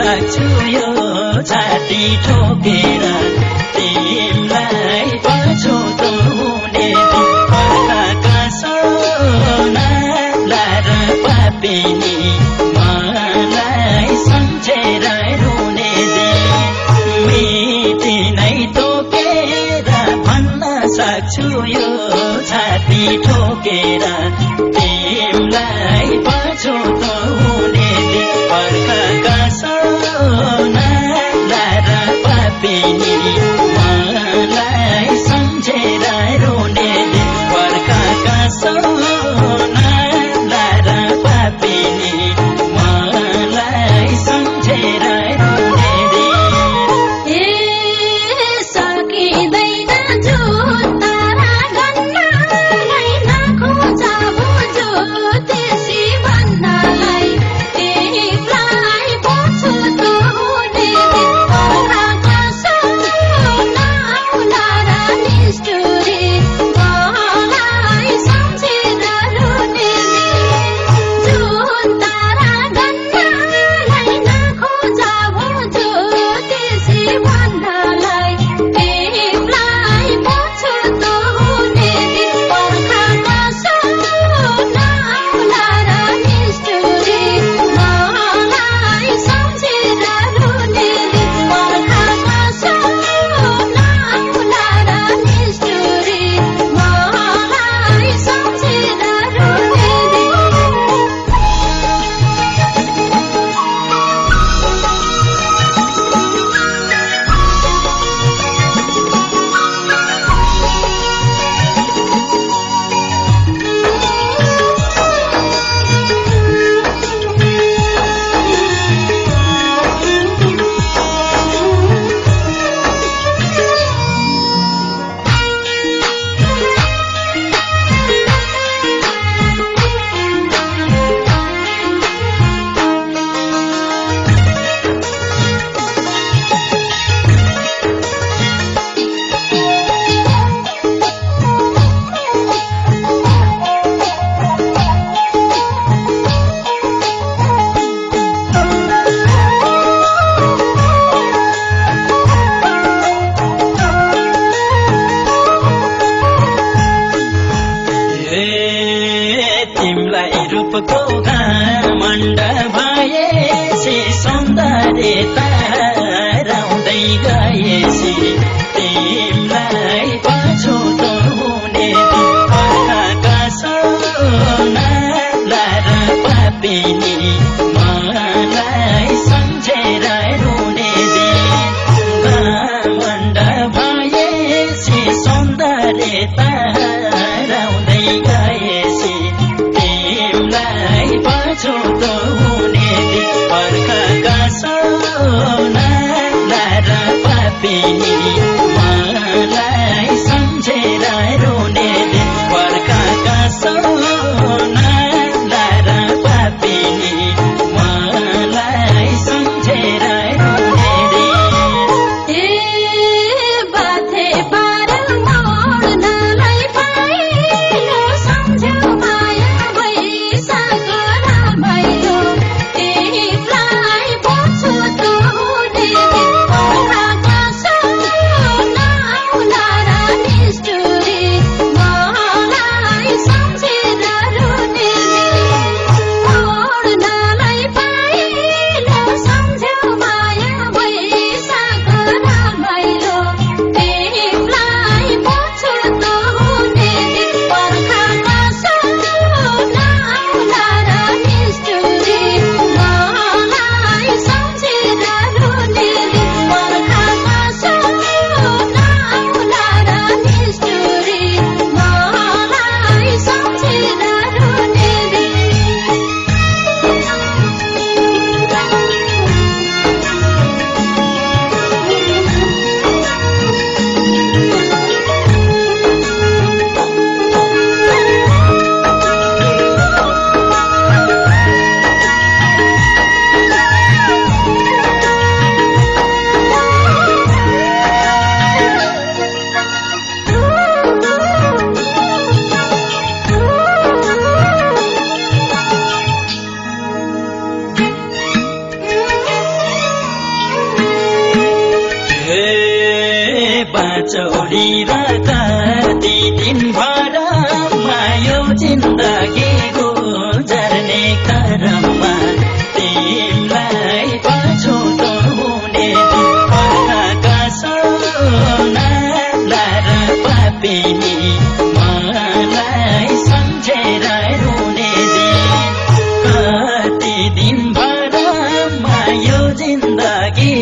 सक्छु यो छाती ठोकेर तिमलाई पछुतो हुने अर्काका सोना लार पापिनी मलाई सम्झेर रुने दे मिति नै तोकेर भन्न सक्छु यो छाती ठोकेर तिमलाई पछुतो हुने दे अर्काका सोना लार पापिनी मलाई सम्झेर रुने दे अर्काका सोना लार पापिनी मलाई सम्झेर रुने दे सकिँदैन जुत्ता गन्नलाई नखोजा बुझो त्यसै भन्नलाई तिमीलाई बोल्छु त हुने अर्काका सोना आउला र निष्ठुरी मलाई सम्झेर रुने जुत्ता गन्नलाई नखोजा बुझो त्यसै भन्नलाई तिमीलाई बोल्छु त हुने अर्काका सोना आउला र निष्ठुरी मलाई सम्झेर रुने अर्काका सोना आउला र निष्ठुरी मलाई सम्झेर रुने तिमलाई रूपको घमण्ड भएसी सौन्दर्यता हराउँदै गएसी तिमलाई पछुतो हुने अर्काका सोना लार पापिनी मलाई सम्झेर रुने दे घमण्ड भएसी सौन्दर्यता हराउँदै गएसी तिमलाई पछुतो हुने दे अर्काका सोना लार पापिनी मलाई सम्झेर रुने दे अर्काका सोना लार पापिनी मलाई सम्झेर रुने दे बाथे पार मोड्नलाई पाइलो सम्झ्यौ माया भइसक्यो रमाइलो तिमीलाई बोल्छु त हुने चौडी र कति दिनभर यो जिन्दगी गुजर्ने क्रममा तिमीलाई पछुतो हुने अर्काका सोना र पापिनी मलाई सम्झेर रुने दिन कति दिनभर यो जिन्दगी